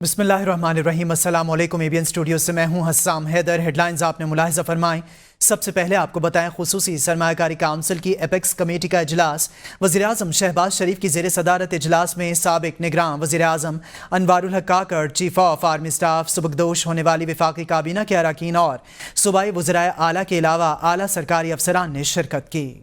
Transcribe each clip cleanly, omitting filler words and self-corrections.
بسم اللہ الرحمن الرحیم۔ السلام علیکم۔ ABN اسٹوڈیو سے میں ہوں حسام حیدر۔ ہیڈ لائنز آپ نے ملاحظہ فرمائیں۔ سب سے پہلے آپ کو بتائیں، خصوصی سرمایہ کاری کونسل کی ایپیکس کمیٹی کا اجلاس۔ وزیراعظم شہباز شریف کی زیر صدارت اجلاس میں سابق نگراں وزیراعظم Anwaar ul Haq Kakar, chief of army staff, سبکدوش ہونے والی وفاقی کابینہ کے اراکین اور صوبائی وزرائے اعلیٰ کے علاوہ اعلیٰ سرکاری افسران نے شرکت کی۔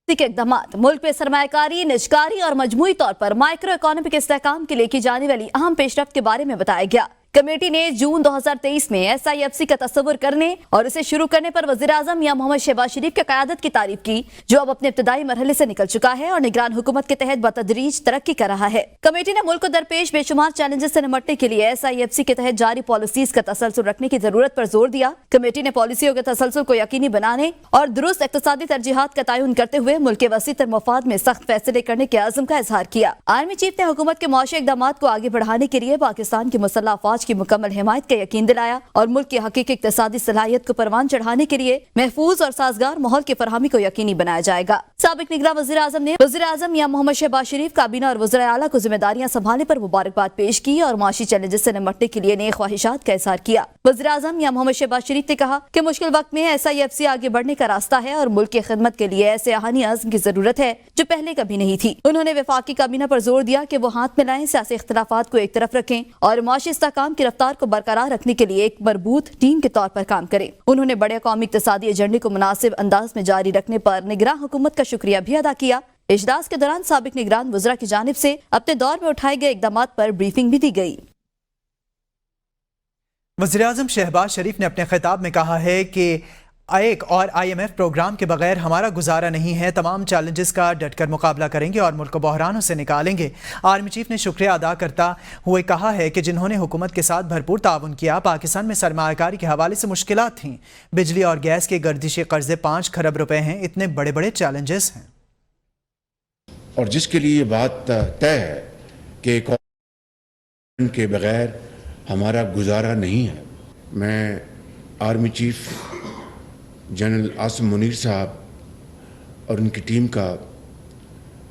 کے اقدامات ملک میں سرمایہ کاری، نجکاری اور مجموعی طور پر مائکرو اکانومک استحکام کے لیے کی جانے والی اہم پیش رفت کے بارے میں بتایا گیا۔ کمیٹی نے جون 2023 میں SIFC کا تصور کرنے اور اسے شروع کرنے پر وزیراعظم یا محمد شہباز شریف کی قیادت کی تعریف کی، جو اب اپنے ابتدائی مرحلے سے نکل چکا ہے اور نگران حکومت کے تحت بتدریج ترقی کر رہا ہے۔ کمیٹی نے ملک کو درپیش بے شمار چیلنجز سے نمٹنے کے لیے SIFC کے تحت جاری پالیسیز کا تسلسل رکھنے کی ضرورت پر زور دیا۔ کمیٹی نے پالیسیوں کے تسلسل کو یقینی بنانے اور درست اقتصادی ترجیحات کا تعین کرتے ہوئے ملک کے وسیع تر مفاد میں سخت فیصلے کرنے کے عزم کا اظہار کیا۔ آرمی چیف نے حکومت کے معاشی اقدامات کو آگے بڑھانے کے لیے پاکستان کی مسلح افواج کی مکمل حمایت کا یقین دلایا اور ملک کی حقیقی اقتصادی صلاحیت کو پروان چڑھانے کے لیے محفوظ اور سازگار ماحول کی فراہمی کو یقینی بنایا جائے گا۔ سابق نگراں وزیر اعظم نے وزیر اعظم یا محمد شہباز شریف کابینہ اور وزرائے اعلیٰ کو ذمہ داریاں سنبھالنے پر مبارکباد پیش کی اور معاشی چیلنجز سے نمٹنے کے لیے نئے خواہشات کا اظہار کیا۔ وزیر اعظم یا محمد شہباز شریف نے کہا کہ مشکل وقت میں SIFC آگے بڑھنے کا راستہ ہے اور ملک کی خدمت کے لیے ایسے آہنی عزم کی ضرورت ہے جو پہلے کبھی نہیں تھی۔ انہوں نے وفاقی کابینہ پر زور دیا کہ وہ ہاتھ ملائیں، سیاسی اختلافات کو ایک طرف رکھیں اور معاشی استحکام کی رفتار کو برقرار رکھنے کے لیے ایک مربوط ٹیم کے طور پر کام کریں۔ انہوں نے بڑے قومی اقتصادی ایجنڈے کو مناسب انداز میں جاری رکھنے پر نگراں حکومت کا شکریہ بھی ادا کیا۔ اجلاس کے دوران سابق نگران وزراء کی جانب سے اپنے دور میں اٹھائے گئے اقدامات پر بریفنگ بھی دی گئی۔ وزیراعظم شہباز شریف نے اپنے خطاب میں کہا ہے کہ ایک اور IMF پروگرام کے بغیر ہمارا گزارا نہیں ہے۔ تمام چیلنجز کا ڈٹ کر مقابلہ کریں گے اور ملک کو بحرانوں سے نکالیں گے۔ آرمی چیف نے شکریہ ادا کرتا ہوئے کہا ہے کہ جنہوں نے حکومت کے ساتھ بھرپور تعاون کیا۔ پاکستان میں سرمایہ کاری کے حوالے سے مشکلات تھیں، بجلی اور گیس کے گردشی قرضے 5 کھرب روپے ہیں، اتنے بڑے بڑے چیلنجز ہیں۔ اور جس کے لیے یہ بات طے ہے کہ ایک اور کے بغیر ہمارا گزارا نہیں ہے، میں army chief general Asim Munir صاحب اور ان کی ٹیم کا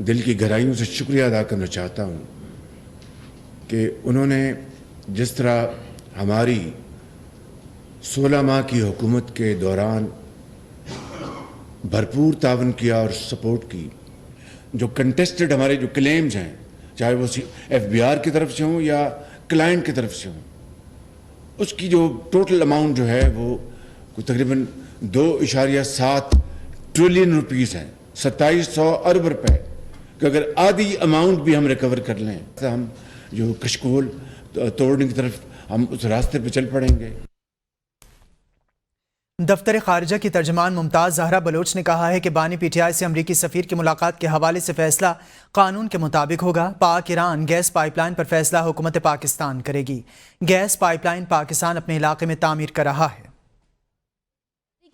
دل کی گہرائیوں سے شکریہ ادا کرنا چاہتا ہوں کہ انہوں نے جس طرح ہماری 16 ماہ کی حکومت کے دوران بھرپور تعاون کیا اور سپورٹ کی۔ جو کنٹیسٹڈ ہمارے جو کلیمز ہیں، چاہے وہ FBR کی طرف سے ہوں یا کلائنٹ کی طرف سے ہوں، اس کی جو ٹوٹل اماؤنٹ جو ہے وہ تقریباً 2.7 ٹریلین روپیز ہیں، 2700 ارب روپے کہ اگر آدھی اماؤنٹ بھی ہم ریکور کر لیں تو ہم جو کشکول توڑنے کی طرف ہم اس راستے پہ چل پڑیں گے۔ دفتر خارجہ کی ترجمان ممتاز زہرا بلوچ نے کہا ہے کہ بانی PTI سے امریکی سفیر کی ملاقات کے حوالے سے فیصلہ قانون کے مطابق ہوگا۔ پاک ایران گیس پائپ لائن پر فیصلہ حکومت پاکستان کرے گی۔ گیس پائپ لائن پاکستان اپنے علاقے میں تعمیر کر رہا ہے۔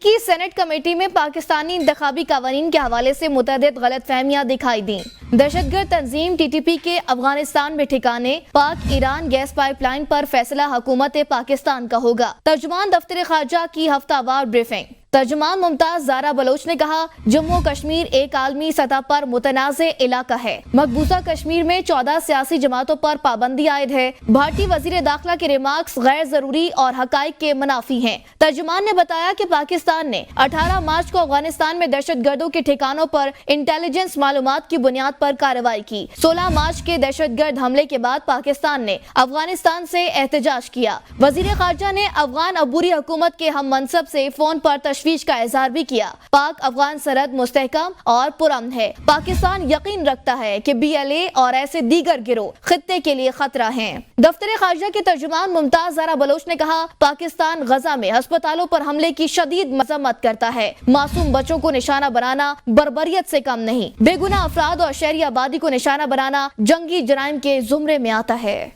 کی سینٹ کمیٹی میں پاکستانی انتخابی قوانین کے حوالے سے متعدد غلط فہمیاں دکھائی دیں۔ دہشت گرد تنظیم TTP کے افغانستان میں ٹھکانے، پاک ایران گیس پائپ لائن پر فیصلہ حکومت پاکستان کا ہوگا۔ ترجمان دفتر خارجہ کی ہفتہ وار بریفنگ۔ ترجمان ممتاز زہرا بلوچ نے کہا، جموں و کشمیر ایک عالمی سطح پر متنازع علاقہ ہے۔ مقبوضہ کشمیر میں 14 سیاسی جماعتوں پر پابندی عائد ہے۔ بھارتی وزیر داخلہ کے ریمارکس غیر ضروری اور حقائق کے منافی ہیں۔ ترجمان نے بتایا کہ پاکستان نے 18 مارچ کو افغانستان میں دہشت گردوں کے ٹھکانوں پر انٹیلیجنس معلومات کی بنیاد پر کارروائی کی۔ 16 مارچ کے دہشت گرد حملے کے بعد پاکستان نے افغانستان سے احتجاج کیا۔ وزیر خارجہ نے افغان عبوری حکومت کے ہم منصب سے فون پر تشویش کا اظہار بھی کیا۔ پاک افغان سرحد مستحکم اور پرامن ہے۔ پاکستان یقین رکھتا ہے کہ BLA اور ایسے دیگر گروہ خطے کے لیے خطرہ ہیں۔ دفتر خارجہ کے ترجمان ممتاز زہرا بلوچ نے کہا، پاکستان غزہ میں ہسپتالوں پر حملے کی شدید مذمت کرتا ہے۔ معصوم بچوں کو نشانہ بنانا بربریت سے کم نہیں۔ بے گناہ افراد اور شہری آبادی کو نشانہ بنانا جنگی جرائم کے زمرے میں آتا ہے۔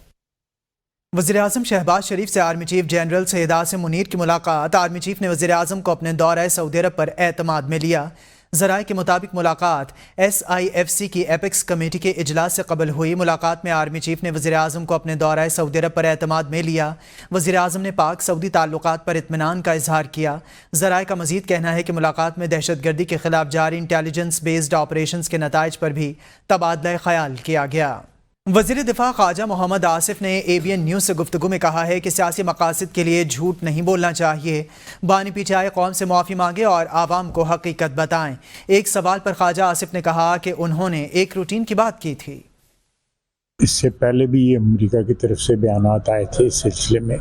وزیراعظم شہباز شریف سے army chief general Syed Asim Munir کی ملاقات۔ آرمی چیف نے وزیراعظم کو اپنے دورہ سعودی عرب پر اعتماد میں لیا۔ ذرائع کے مطابق ملاقات SIFC کی ایپیکس کمیٹی کے اجلاس سے قبل ہوئی۔ ملاقات میں آرمی چیف نے وزیراعظم کو اپنے دورہ سعودی عرب پر اعتماد میں لیا۔ وزیراعظم نے پاک سعودی تعلقات پر اطمینان کا اظہار کیا۔ ذرائع کا مزید کہنا ہے کہ ملاقات میں دہشت گردی کے خلاف جاری انٹیلیجنس بیسڈ آپریشنز کے نتائج پر بھی تبادلہ خیال کیا گیا۔ वज़ीर दिफा ख्वाजा मोहम्मद आसिफ ने ABN न्यूज़ से गुफ्तगू में कहा है कि सियासी मकासद के लिए झूठ नहीं बोलना चाहिए। बानी पीटीआई कौम से माफ़ी मांगे और आवाम को हकीकत बताएं। एक सवाल पर ख्वाजा आसिफ ने कहा कि उन्होंने एक रूटीन की बात की थी। इससे पहले भी ये अमेरिका की तरफ से बयानात आए थे इस सिलसिले में,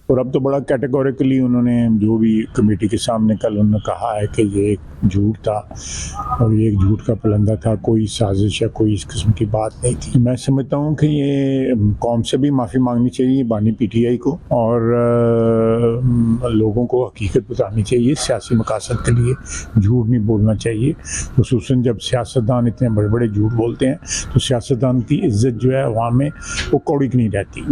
और अब तो बड़ा कैटेगोरिकली उन्होंने जो भी कमेटी के सामने कल उन्होंने कहा है कि ये एक झूठ था और ये एक झूठ का पलंदा था, कोई साजिश या कोई इस किस्म की बात नहीं थी। मैं समझता हूँ कि ये कौम से भी माफ़ी मांगनी चाहिए बानी पीटीआई को, और लोगों को हकीकत बतानी चाहिए। सियासी मकासद के लिए झूठ नहीं बोलना चाहिए, खुसूसन जब सियासतदान इतने बड़े बड़े झूठ बोलते हैं तो सियासतदान की इज्जत जो है अवाम में वो कौड़ी नहीं रहती।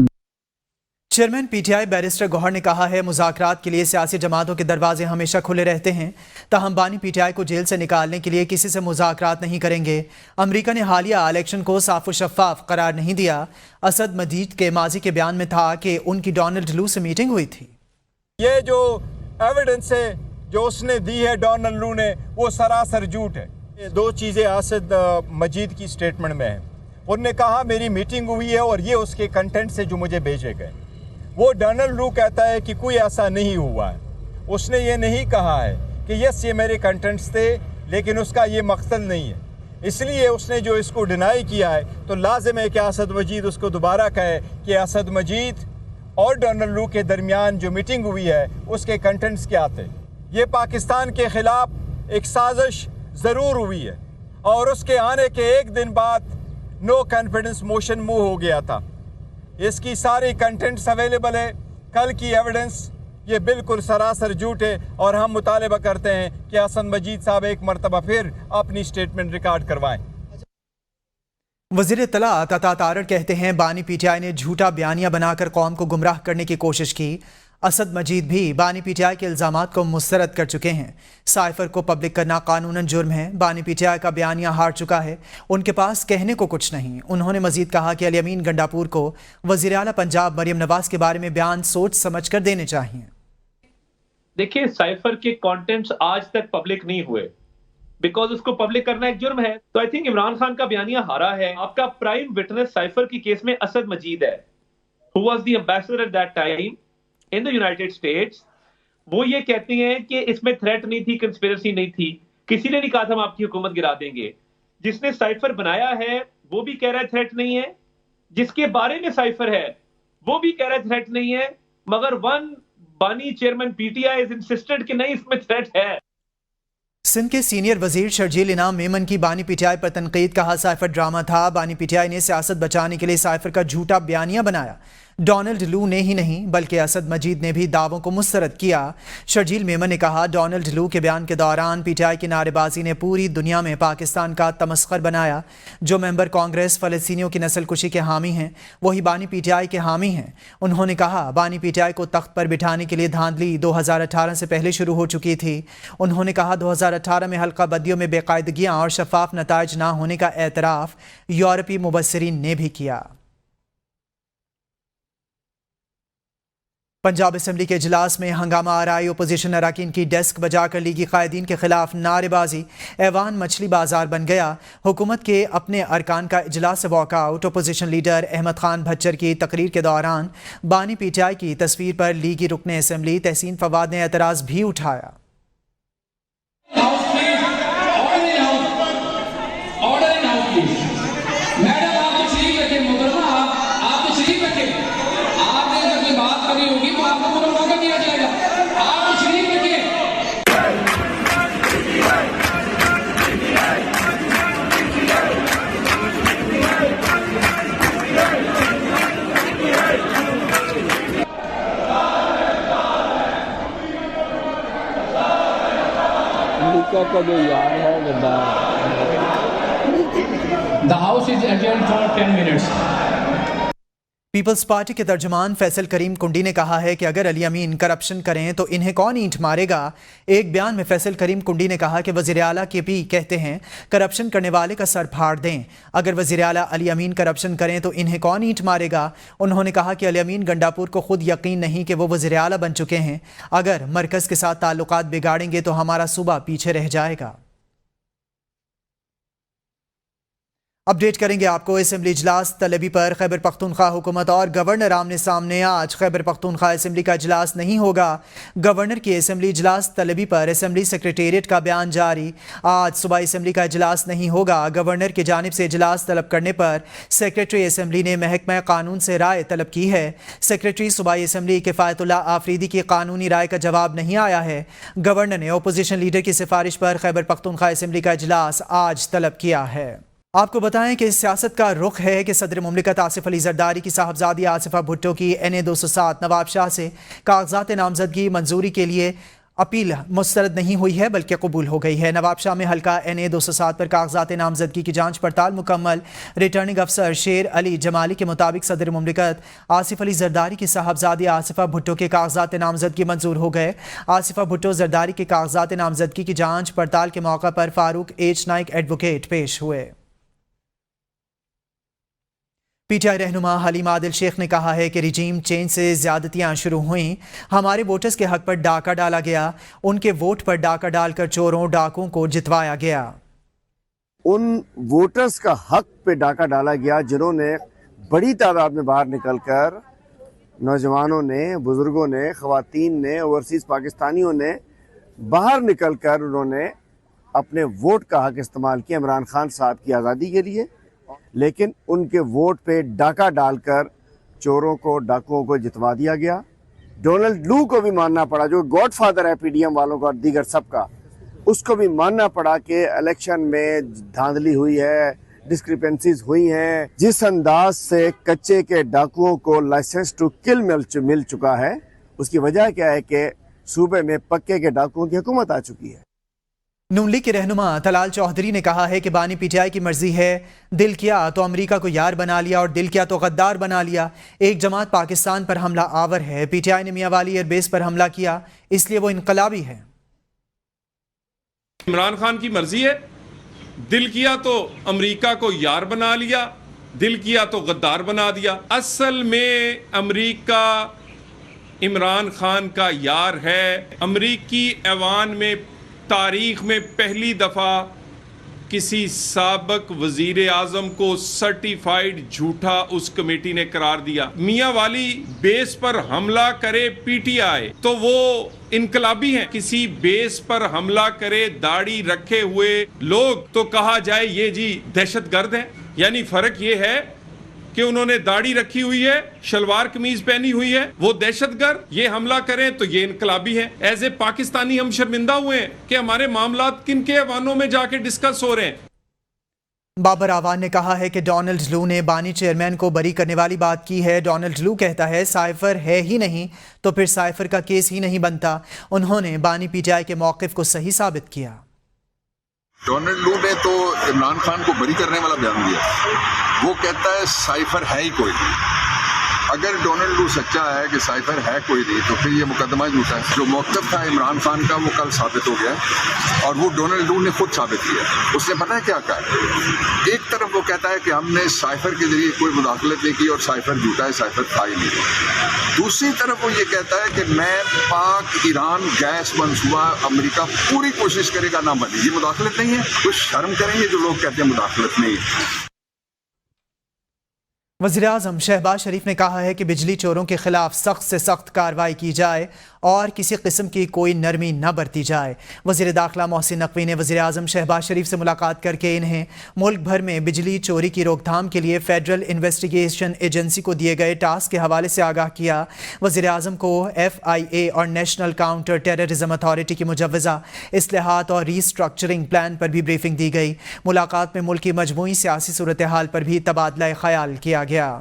चेयरमैन पीटीआई बैरिस्टर गौहर ने कहा है मुज़ाकरात के लिए सियासी जमातों के दरवाजे हमेशा खुले रहते हैं, ताहम बानी पीटीआई को जेल से निकालने के लिए किसी से मुज़ाकरात नहीं करेंगे। अमेरिका ने हालिया इलेक्शन को साफ व शफाफ करार नहीं दिया। असद मजीद के माजी के बयान में था कि उनकी डोनाल्ड लू से मीटिंग हुई थी। ये जो एविडेंस है जो उसने दी है डोनाल्ड लू ने, वो सरासर झूठ है। ये दो चीज़ें असद मजीद की स्टेटमेंट में है। उन्होंने कहा मेरी मीटिंग हुई है और ये उसके कंटेंट से जो मुझे भेजे गए। वो डोनाल्ड लू कहता है कि कोई ऐसा नहीं हुआ है। उसने ये नहीं कहा है कि यस ये मेरे कंटेंट्स थे, लेकिन उसका ये मकसद नहीं है। इसलिए उसने जो इसको डिनाई किया है तो लाजिम है कि असद मजीद उसको दोबारा कहे कि असद मजीद और डोनाल्ड लू के दरमियान जो मीटिंग हुई है उसके कंटेंट्स क्या थे। ये पाकिस्तान के ख़िलाफ़ एक साजिश ज़रूर हुई है और उसके आने के एक दिन बाद नो कॉन्फिडेंस मोशन मूव हो गया था। इसकी सारी कंटेंट्स अवेलेबल है। कल की एविडेंस ये बिल्कुल सरासर झूठ है और हम मुतालबा करते हैं कि असद मजीद साहब एक मरतबा फिर अपनी स्टेटमेंट रिकॉर्ड करवाएं। वज़ीर इत्तलाअत अता तारड़ कहते हैं बानी पीटीआई ने झूठा बयानिया बनाकर कौम को गुमराह करने की कोशिश की। असद मजीद भी बानी पीटीआई के इल्ज़ामात को मुस्तरद कर चुके हैं। साइफर को पब्लिक करना कानूनन जुर्म है। बानी पीटीआई का बयानिया हार चुका है, उनके पास कहने को कुछ नहीं। उन्होंने मजीद कहा कि अली अमीन गंडापुर को वज़ीर आला पंजाब मरियम नवाज के बारे में बयान सोच समझ कर देने चाहिए। देखिए, साइफर के कंटेंट्स आज तक पब्लिक नहीं हुए बिकॉज उसको पब्लिक करना एक जुर्म है। तो आई थिंक इमरान खान का बयानिया हारा है। आपका प्राइम विटनेस साइफर की केस में असद मजीद है, who was the ambassador at that time in the United states. वो ये कहते हैं कि इसमें थ्रेट नहीं थी, कंस्पिरेसी नहीं थी, किसी ने नहीं कहा था हम आपकी हुकूमत गिरा देंगे। जिसने साइफर बनाया है वो भी कह रहा है थ्रेट नहीं है, जिसके बारे में साइफर है वो भी कह रहा है थ्रेट नहीं है, मगर वन बानी चेयरमैन पीटीआई इज इंसिस्टेड कि नहीं इसमें थ्रेट है। सिंध के सीनियर वजीर शर्जील इनाम मेमन की बानी पीटीआई पर तनकीद। कहा साइफर ड्रामा था। बानी पीटीआई ने सियासत बचाने के लिए साइफर का झूठा बयानिया बनाया। डोनाल्ड लू ने ही नहीं बल्कि असद मजीद ने भी दावों को मुस्तरद किया। शर्जील मेमन ने कहा डोनाल्ड लू के बयान के दौरान पीटीआई की नारेबाजी ने पूरी दुनिया में पाकिस्तान का तमस्खर बनाया। जो मेंबर कांग्रेस फ़लस्तीनियों की नस्ल कुशी के हामी हैं वही बानी पीटीआई के हामी हैं। उन्होंने कहा बानी पीटीआई को तख्त पर बिठाने के लिए धांधली 2018 से पहले शुरू हो चुकी थी। उन्होंने कहा 2018 में हल्का बंदियों में बेकायदगियाँ और शफाफ नताइज ना होने का एतराफ़ यूरोपीय मुबस्सिरीन ने भी किया। पंजाब असम्बली के इजलास में हंगामा आराई। अपोजिशन अरकान की डेस्क बजाकर लीगी कायदीन के खिलाफ नारेबाजी। ऐवान मछली बाजार बन गया। हुकूमत के अपने अरकान का इजलास से walkout. Opposition leader Ahmad Khan Bhachar की तकरीर के दौरान बानी पीटीआई की तस्वीर पर लीगी रुकने असम्बली तहसीन फवाद ने एतराज़ भी उठाया। का जो यार है गंदा। The house is adjourned for 10 minutes. Peoples Party के तर्जुमान फैसल करीम कुंडी ने कहा है कि अगर अली अमीन करप्शन करें तो इन्हें कौन ईंट मारेगा। एक बयान में फैसल करीम कुंडी ने कहा कि वज़ीर आला के पी कहते हैं करप्शन करने वाले का सर फाड़ दें। अगर वज़ीर आला अली अमीन करप्शन करें तो इन्हें कौन ईंट मारेगा। उन्होंने कहा कि अली अमीन गंडापुर को खुद यकीन नहीं कि वो वज़ीर आला बन चुके हैं। अगर मरकज़ के साथ ताल्लुकात बिगाड़ेंगे तो हमारा सूबा पीछे रह जाएगा। अपडेट करेंगे आपको असेंबली इजलास तलबी पर। खैबर पख्तूनख्वा हुकूमत और गवर्नर आमने सामने। आज खैबर पख्तूनख्वा असेंबली का इजलास नहीं होगा। गवर्नर की असेंबली इजलास तलबी पर असेंबली सेक्रेटेरिएट का बयान जारी। आज सुबह असेंबली का इजलास नहीं होगा। गवर्नर की जानिब से इजलास तलब करने पर सेक्रेटरी असेंबली ने महकमा कानून से राय तलब की है। सेक्रेटरी सूबाई असेंबली किफ़ायतुल्लाह आफरीदी की कानूनी राय का जवाब नहीं आया है। गवर्नर ने अपोजिशन लीडर की सिफारिश पर खैबर पख्तूनख्वा असेंबली का इजलास आज तलब किया है। आपको बताएं कि सियासत का रुख है कि सदर मुमलिकत आसिफ अली जरदारी की साहबजादी आसिफा भुट्टो की NA 207 नवाब शाह से कागजात नामजदगी मंजूरी के लिए अपील मुस्तरद नहीं हुई है बल्कि कबूल हो गई है। नवाब शाह में हल्का NA 207 पर कागजात नामजदगी की जांच पड़ताल मुकम्मल। रिटर्निंग अफसर शेर अली जमाली के मुताबिक सदर मुमलिकत आसिफ अली जरदारी की साहबजादी आसिफा भुट्टो के कागजात नामजदगी मंजूर हो गए। आसिफा भुट्टो जरदारी के कागजात नामजदगी की जांच पड़ताल के मौका पर फारूक H नाइक एडवोकेट पेश हुए। PTI रहनुमा हलीमा आदिल शेख ने कहा है कि रिजीम चेंज से ज्यादतियां शुरू हुई। हमारे वोटर्स के हक पर डाका डाला गया। उनके वोट पर डाका डालकर चोरों डाकुओं को जितवाया गया। उन वोटर्स का हक पे डाका डाला गया जिन्होंने बड़ी तादाद में बाहर निकलकर, नौजवानों ने, बुजुर्गों ने, खवातीन ने, ओवरसीज पाकिस्तानियों ने बाहर निकलकर उन्होंने अपने वोट का हक इस्तेमाल किया इमरान खान साहब की आज़ादी के लिए, लेकिन उनके वोट पे डाका डालकर चोरों को, डाकुओं को जितवा दिया गया। डोनाल्ड लू को भी मानना पड़ा, जो गॉडफादर है PDM वालों का और दीगर सबका, उसको भी मानना पड़ा कि इलेक्शन में धांधली हुई है, डिस्क्रिपेंसीज हुई हैं। जिस अंदाज से कच्चे के डाकुओं को लाइसेंस टू किल मिल चुका है, उसकी वजह क्या है कि सूबे में पक्के के डाकुओं की हुकूमत आ चुकी है। नून लीग के रहनुमा तलाल चौधरी ने कहा है कि बानी PTI की मर्जी है। दिल किया तो अमेरिका को यार बना लिया और दिल किया तो गद्दार बना लिया। एक जमात पाकिस्तान पर हमला आवर है। PTI ने मियां वाली एयरबेस पर हमला किया, इसलिए वो इनकलाबी है। इमरान खान की मर्जी है। दिल किया तो अमेरिका को यार बना लिया, दिल किया तो गद्दार बना दिया। असल में अमेरिका इमरान खान का यार है। अमेरिकी ऐवान में तारीख में पहली दफ़ा किसी साबक वजीर आज़म को सर्टिफाइड झूठा उस कमेटी ने करार दिया। मियां वाली बेस पर हमला करे PTI तो वो इनकलाबी हैं। किसी बेस पर हमला करे दाढ़ी रखे हुए लोग तो कहा जाए ये जी दहशतगर्द हैं। यानी फर्क ये है कि उन्होंने दाढ़ी रखी हुई है, शलवार कमीज पहनी हुई है, वो दहशतगर्द। ये हमला करें तो ये इनकलाबी है। एज ए पाकिस्तानी हम शर्मिंदा हुए हैं कि हमारे मामलात किन के ऐवानों में जाके डिस्कस हो रहे हैं। बाबर आवान ने कहा है कि डोनाल्ड लू ने बानी चेयरमैन को बरी करने वाली बात की है। डोनाल्ड लू कहता है साइफर है ही नहीं तो फिर साइफर का केस ही नहीं बनता। उन्होंने बानी PTI के मौक़िफ़ को सही साबित किया। डोनाल्ड लू ने तो इमरान खान को बरी करने वाला बयान दिया। वो कहता है साइफर है ही कोई नहीं। अगर डोनाल्ड लू सच्चा है कि साइफर है कोई नहीं तो फिर ये मुकदमा झूठा है। जो मौक़िफ़ था इमरान खान का वो कल साबित हो गया और वो डोनाल्ड लू ने खुद साबित किया। उसने पता है क्या कहा? एक तरफ वो कहता है कि हमने साइफर के जरिए कोई मुदाखलत नहीं की और साइफर झूठा है, साइफर था ही नहीं। दूसरी तरफ वो ये कहता है कि मैं पाक ईरान गैस मंसूबा अमेरिका पूरी कोशिश करेगा ना बने। ये मुदाखलत नहीं है। कुछ शर्म करेंगे जो लोग कहते हैं मुदाखलत नहीं है। वज़ीर-ए-आज़म शहबाज शरीफ ने कहा है कि बिजली चोरों के खिलाफ सख्त से सख्त कार्रवाई की जाए और किसी किस्म की कोई नरमी न बरती जाए। वज़ीर दाखिला मोहसिन नकवी ने वज़ीर-ए-आज़म शहबाज शरीफ से मुलाकात करके इन्हें मुल्क भर में बिजली चोरी की रोकथाम के लिए फेडरल इन्वेस्टिगेशन एजेंसी को दिए गए टास्क के हवाले से आगाह किया। वज़ीर-ए-आज़म को FIA और नेशनल काउंटर टेररिज्म अथॉरिटी की मुजव्वज़ा इस्लाहात और रीस्ट्रक्चरिंग प्लान पर भी ब्रीफिंग दी गई। मुलाकात में मुल्क की मजमूई सियासी सूरत हाल पर भी तबादला ख्याल किया गया।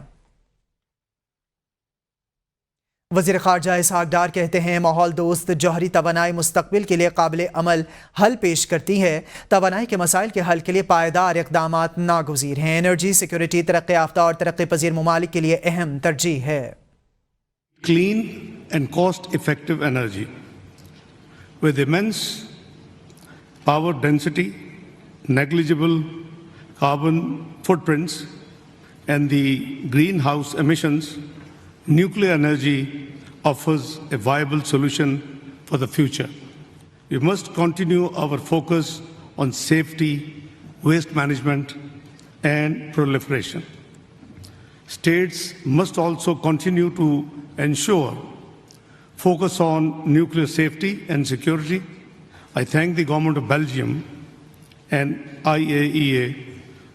वज़ीर ख़ारजा इसहाक़ डार कहते हैं माहौल दोस्त जौहरी तवानाई मुस्तक़बिल के लिए काबिल अमल हल पेश करती है। तवानाई के मसाइल के हल के लिए पायदार इक़दामात नागुज़ीर हैं। एनर्जी सिक्योरिटी तरक्की याफ्ता और तरक्की पज़ीर ममालिक के लिए अहम तरजीह है। Clean and cost-effective energy with immense power density, negligible carbon footprints and the greenhouse emissions, nuclear energy offers a viable solution for the future. We must continue our focus on safety, waste management and proliferation. States must also continue to ensure focus on nuclear safety and security. I thank the government of Belgium and IAEA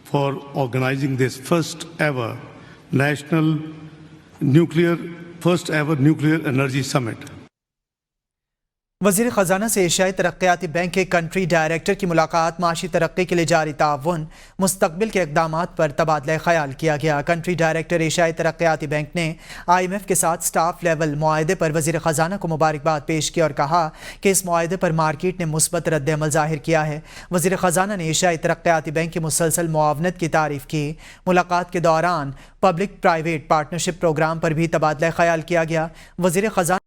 for organizing this first ever nuclear energy summit. वज़ीर ख़ज़ाना से एशियाई तरक्याती bank के country director की मुलाकात, माशी तरक्की के लिए जारी ताउन, मुस्तक़बिल के इक़दामात पर तबादला ख़याल किया गया। कंट्री डायरेक्टर एशियाई तरक्याती बैंक ने IMF के साथ स्टाफ लेवल मुआहदे पर वज़ीर ख़ज़ाना को मुबारकबाद पेश की और कहा कि इस मुआहदे पर मार्केट ने मुस्बत रद्द-ए-अमल ज़ाहिर किया है। वज़ीर ख़ज़ाना ने एशियाई तरक्याती बैंक की मुसलसल मुआवनत की तारीफ़ की। मुलाकात के दौरान पब्लिक प्राइवेट पार्टनरशिप प्रोग्राम पर भी तबादला ख़याल किया गया। वज़ीर ख़ज़ाना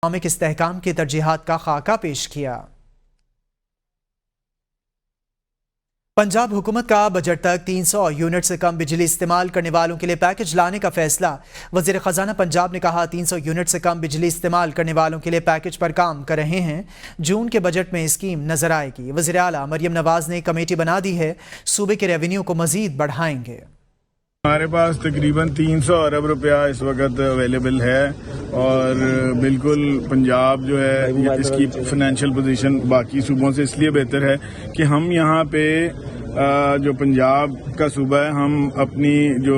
इस्लामिक इस्तेहकाम की तरजीहात का खाका पेश किया। पंजाब हुकूमत का बजट तक 300 यूनिट से कम बिजली इस्तेमाल करने वालों के लिए पैकेज लाने का फैसला। वज़ीर ख़ज़ाना पंजाब ने कहा 300 यूनिट से कम बिजली इस्तेमाल करने वालों के लिए पैकेज पर काम कर रहे हैं। जून के बजट में स्कीम नजर आएगी। वज़ीर आला मरियम नवाज ने कमेटी बना दी है, सूबे के रेवेन्यू को मजीद बढ़ाएंगे। हमारे पास तकरीबन 300 अरब रुपया इस वक्त अवेलेबल है और बिल्कुल पंजाब जो है इसकी फाइनेंशियल पोजीशन बाकी सूबों से इसलिए बेहतर है कि हम यहाँ पे जो पंजाब का सूबा है, हम अपनी जो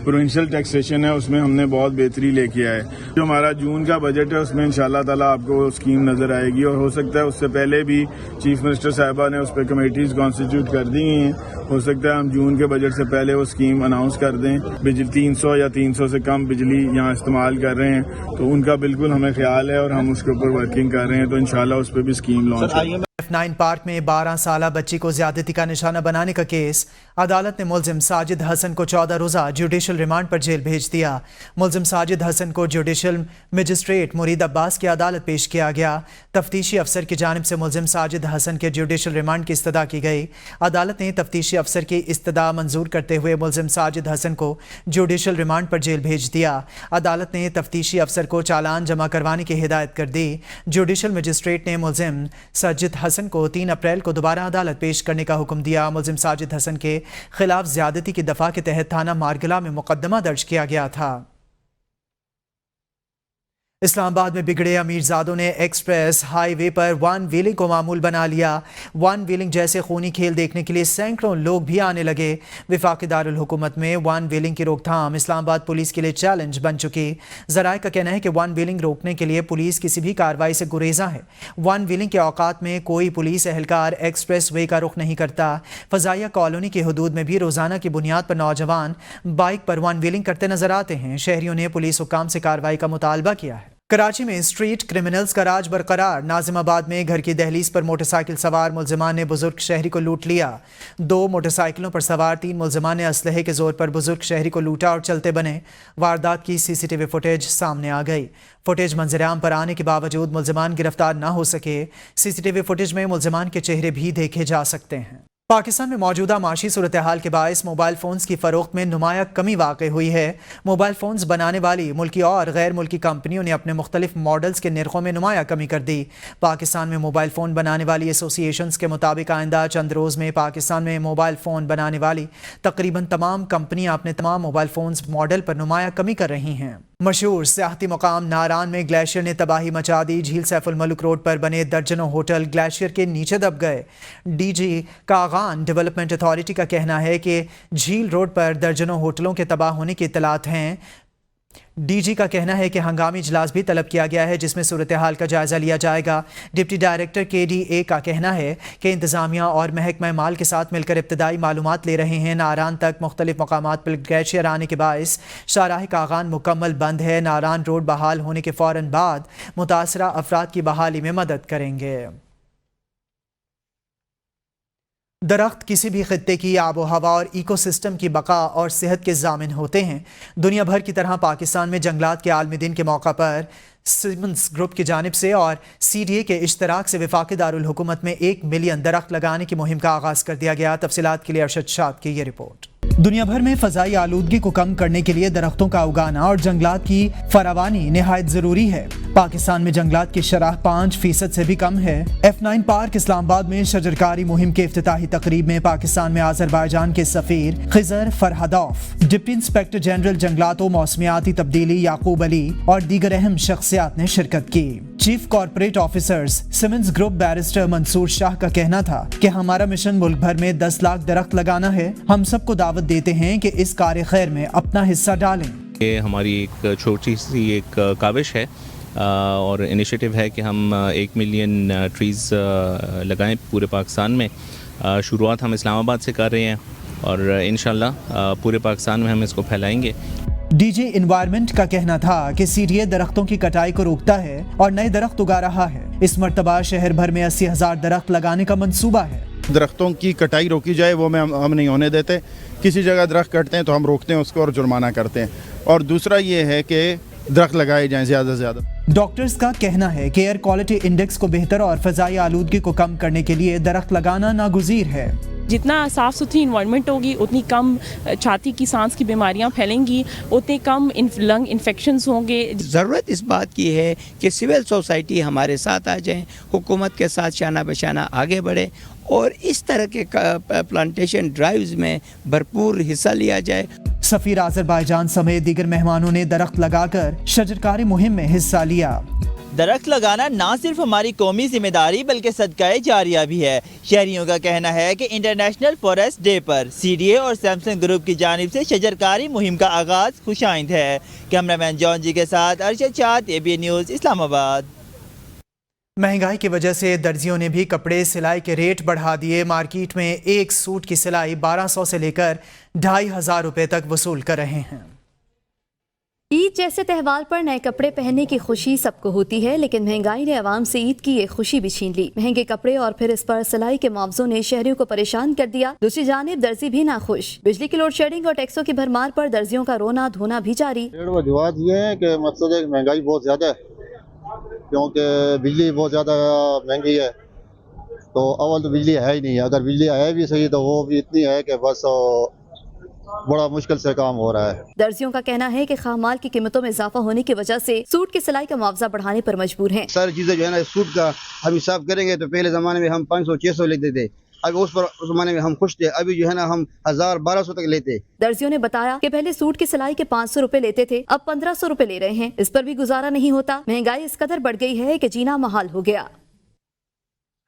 प्रोविंशियल टैक्सेशन है उसमें हमने बहुत बेहतरी लेके आए। जो हमारा जून का बजट है उसमें इंशाल्लाह ताला आपको स्कीम नज़र आएगी और हो सकता है उससे पहले भी चीफ मिनिस्टर साहिबा ने उस पर कमेटीज कॉन्स्टिट्यूट कर दी हैं। हो सकता है हम जून के बजट से पहले वो स्कीम अनाउंस कर दें। बिजली 300 या 300 से कम बिजली यहाँ इस्तेमाल कर रहे हैं तो उनका बिल्कुल हमें ख्याल है और हम उसके ऊपर वर्किंग कर रहे हैं, तो इंशाल्लाह उस पर भी स्कीम लॉन्च होगी। F9 पार्क में 12 साला बच्ची को ज्यादती का निशाना बनाने का केस, अदालत ने मुलजिम साजिद हसन को 14 रोज़ा जुडिशल रिमांड पर जेल भेज दिया। मुलजिम साजिद हसन को जुडिशल मजिस्ट्रेट मुरीद अब्बास की अदालत पेश किया गया। तफ्तीशी अफसर की जानिब से मुलजिम साजिद हसन के जुडिशल रिमांड की इस्तदा की गई। अदालत ने तफ्तीशी अफसर की इस्तदा मंजूर करते हुए मुलजिम साजिद हसन को जुडिशल रिमांड पर जेल भेज दिया। अदालत ने तफ्तीशी अफसर को चालान जमा करवाने की हिदायत कर दी। जुडिशल मजिस्ट्रेट ने मुलजिम साजिद हसन को 3 अप्रैल को दोबारा अदालत पेश करने का हुक्म दिया। मुलजिम साजिद हसन के खिलाफ ज्यादती की दफा के तहत थाना मारगला में मुकदमा दर्ज किया गया था। इस्लामाबाद में बिगड़े अमीरजादों ने एक्सप्रेस हाईवे पर वन व्हीलिंग को मामूल बना लिया। वन व्हीलिंग जैसे खूनी खेल देखने के लिए सैकड़ों लोग भी आने लगे। वफाकी दारुल हुकूमत में वन व्हीलिंग की रोकथाम इस्लामाबाद पुलिस के लिए चैलेंज बन चुकी। ज़राए का कहना है कि वन व्हीलिंग रोकने के लिए पुलिस किसी भी कार्रवाई से गुरेजा है। वन व्हीलिंग के औकात में कोई पुलिस एहलकार एक्सप्रेस वे का रुख नहीं करता। फजाइया कॉलोनी की हदूद में भी रोजाना की बुनियाद पर नौजवान बाइक पर वन व्हीलिंग करते नजर आते हैं। शहरियों ने पुलिस हुक्काम से कार्रवाई का मुतालबा किया है। कराची में स्ट्रीट क्रिमिनल्स का राज बरकरार। नाजिमाबाद में घर की दहलीज पर मोटरसाइकिल सवार मुलजिमान ने बुजुर्ग शहरी को लूट लिया। 2 मोटरसाइकिलों पर सवार 3 मुलजिमान ने असलहे के जोर पर बुजुर्ग शहरी को लूटा और चलते बने। वारदात की CCTV फुटेज सामने आ गई। फुटेज मंजर-ए-आम पर आने के बावजूद मुलजिमान गिरफ्तार न हो सके। CCTV फुटेज में मुलजिमान के चेहरे भी देखे जा सकते हैं। पाकिस्तान में मौजूदा माशी सूरत हाल के बायस मोबाइल फ़ोन्स की फ़रोख्त में नुमाया कमी वाक़ई हुई है। मोबाइल फ़ोन्स बनाने वाली मुल्की और गैर मुल्की कंपनियों ने अपने मुख्तलिफ मॉडल्स के निर्खों में नुमाया कमी कर दी। पाकिस्तान में मोबाइल फ़ोन बनाने वाली एसोसिएशंस के मुताबिक आइंदा चंद रोज़ में पाकिस्तान में मोबाइल फ़ोन बनाने वाली तकरीबन तमाम कंपनियां अपने तमाम मोबाइल फ़ोन्स मॉडल पर नुमाया कमी कर रही हैं। मशहूर सियाहती मुकाम नारान में ग्लेशियर ने तबाही मचा दी। झील सैफुल मलुक रोड पर बने दर्जनों होटल ग्लेशियर के नीचे दब गए। DG कागान डेवलपमेंट अथॉरिटी का कहना है कि झील रोड पर दर्जनों होटलों के तबाह होने की इत्तलात हैं। DG का कहना है कि हंगामी इजलास भी तलब किया गया है जिसमें सूरत हाल का जायजा लिया जाएगा। डिप्टी डायरेक्टर KDA का कहना है कि इंतजामिया और महकमा माल के साथ मिलकर इब्तदाई मालूमात ले रहे हैं। नारान तक मुख्तलिफ मकामात पर ग्लेशियर आने के बायस शाहराह कागान मुकम्मल बंद है। नारान रोड बहाल होने के फौरन बाद मुतासरा अफराद की बहाली में मदद करेंगे। दरख्त किसी भी खित्ते की आबो हवा और इकोसिस्टम की बका और सेहत के ज़ामिन होते हैं। दुनिया भर की तरह पाकिस्तान में जंगलात के आलमी दिन के मौका पर सिमंस ग्रुप की जानिब से और CDA के इश्तराक से वफाकी दारुल हुकूमत में 1 मिलियन दरख्त लगाने की मुहिम का आगाज़ कर दिया गया। तफसीलात के लिए अरशद शाद की ये रिपोर्ट। दुनिया भर में फ़ज़ाई आलूदगी को कम करने के लिए दरख्तों का उगाना और जंगलात की फरावानी निहायत ज़रूरी है। पाकिस्तान में जंगलात की शरह 5% से भी कम है। F9 पार्क इस्लामाबाद में शजरकारी मुहिम के इफ्तिताही तकरीब में पाकिस्तान में आज़रबाईजान के सफ़ीर खिज़र फरहदौफ, डिप्टी इंस्पेक्टर जनरल जंगलात व मौसमियाती तब्दीली याकूब अली और दीगर अहम शख्सियात ने शिरकत की। Chief corporate officers Siemens group barrister Mansoor Shah का कहना था कि हमारा मिशन मुल्क भर में 10 लाख दरख्त लगाना है। हम सबको दावत देते हैं कि इस कार्य खैर में अपना हिस्सा डालें। ये हमारी एक छोटी सी एक काविश है और इनिशिएटिव है कि हम 1 मिलियन ट्रीज़ लगाएं पूरे पाकिस्तान में। शुरुआत हम इस्लामाबाद से कर रहे हैं और इंशाल्लाह पूरे पाकिस्तान में हम इसको फैलाएंगे। डीजी इन्वायरमेंट का कहना था कि सीडीए दरख्तों की कटाई को रोकता है और नए दरख्त उगा रहा है। इस मर्तबा शहर भर में 80,000 दरख्त लगाने का मंसूबा है। दरख्तों की कटाई रोकी जाए, वो हम नहीं होने देते। किसी जगह दरख्त कटते हैं तो हम रोकते हैं उसको और जुर्माना करते हैं। और दूसरा ये है कि दरख्त लगाए जाएं ज़्यादा से ज़्यादा। डॉक्टर्स का कहना है कि एयर क्वालिटी इंडेक्स को बेहतर और फ़ज़ाई आलूदगी को कम करने के लिए दरख्त लगाना नागुज़ीर है। जितना साफ़ सुथरी इन्वायरमेंट होगी उतनी कम छाती की सांस की बीमारियां फैलेंगी, उतने कम लंग इन्फेक्शंस होंगे। ज़रूरत इस बात की है कि सिविल सोसाइटी हमारे साथ आ जाए, हुकूमत के साथ शाना बशाना आगे बढ़े और इस तरह के प्लांटेशन ड्राइव्स में भरपूर हिस्सा लिया जाए। सफ़ीर आज़रबाईजान समेत दीगर मेहमानों ने दरख्त लगाकर शजरकारी मुहिम में हिस्सा लिया। दरख्त लगाना ना सिर्फ हमारी कौमी जिम्मेदारी बल्कि सदकाए जारिया भी है। शहरियों का कहना है कि इंटरनेशनल फॉरेस्ट डे पर सीडीए और सैमसंग ग्रुप की जानिब से शजरकारी मुहिम का आगाज़ खुशाइंद है। कैमरामैन जॉन जी के साथ अरशद चाद, ABN न्यूज़, इस्लामाबाद। महंगाई की वजह से दर्जियों ने भी कपड़े सिलाई के रेट बढ़ा दिए। मार्केट में एक सूट की सिलाई 1200 से लेकर 2,500 रुपए तक वसूल कर रहे हैं। ईद जैसे त्यौहार पर नए कपड़े पहनने की खुशी सबको होती है, लेकिन महंगाई ने आवाम से ईद की ये खुशी भी छीन ली। महंगे कपड़े और फिर इस पर सिलाई के मुआवजों ने शहरियों को परेशान कर दिया। दूसरी जानिब दर्जी भी नाखुश। बिजली की लोड शेडिंग और टैक्सों की भरमार पर दर्जियों का रोना धोना भी जारी। वजूहत ये है कि मकसद है महंगाई बहुत ज़्यादा है, क्योंकि बिजली बहुत ज़्यादा महंगी है। तो अव्वल तो बिजली है ही नहीं, अगर बिजली है भी सही तो वो भी इतनी है कि बस बड़ा मुश्किल से काम हो रहा है। दर्जियों का कहना है कि खामाल की कीमतों में इजाफा होने की वजह से सूट की सिलाई का मुआवजा बढ़ाने पर मजबूर हैं। सारी चीजें जो है ना सूट का हम हिसाब करेंगे तो पहले जमाने में हम 500-600 लेते थे, अभी उस जमाने में हम खुश थे। अभी जो है ना हम 1000-1200 तक लेते। दर्जियों ने बताया कि पहले सूट की सिलाई के 500 रुपए लेते थे, अब 1500 रुपए ले रहे हैं। इस पर भी गुजारा नहीं होता। महंगाई इस कदर बढ़ गई है कि जीना महाल हो गया।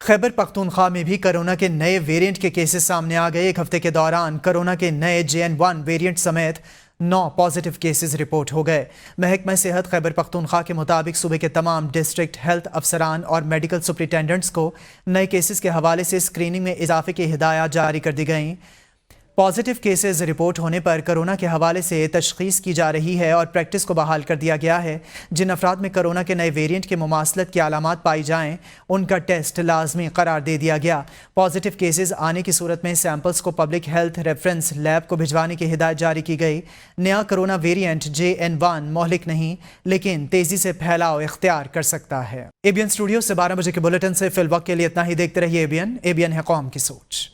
खैबर पख्तूनख्वा में भी कोरोना के नए वेरिएंट के केसेस सामने आ गए। एक हफ्ते के दौरान कोरोना के नए JN1 वेरिएंट समेत 9 पॉजिटिव केसेस रिपोर्ट हो गए। महकमा सेहत खैबर पख्तूनख्वा के मुताबिक सूबे के तमाम डिस्ट्रिक्ट हेल्थ अफसरान और मेडिकल सुपरिटेंडेंट्स को नए केसेस के हवाले से स्क्रीनिंग में इजाफे की हिदायत जारी कर दी गई। पॉजिटिव केसेस रिपोर्ट होने पर कोरोना के हवाले से तशखीस की जा रही है और प्रैक्टिस को बहाल कर दिया गया है। जिन अफराद में कोरोना के नए वेरिएंट के मुमासलत की अलामात पाई जाएं, उनका टेस्ट लाजमी करार दे दिया गया। पॉजिटिव केसेस आने की सूरत में सैंपल्स को पब्लिक हेल्थ रेफरेंस लैब को भिजवाने की हिदायत जारी की गई। नया कोरोना वेरिएंट JN1 मौलिक नहीं, लेकिन तेजी से फैलाव इख्तियार कर सकता है। ABN स्टूडियो से 12 बजे के बुलेटिन से फिल वक्त के लिए इतना ही। देखते रहिए ABN है कौम की सोच।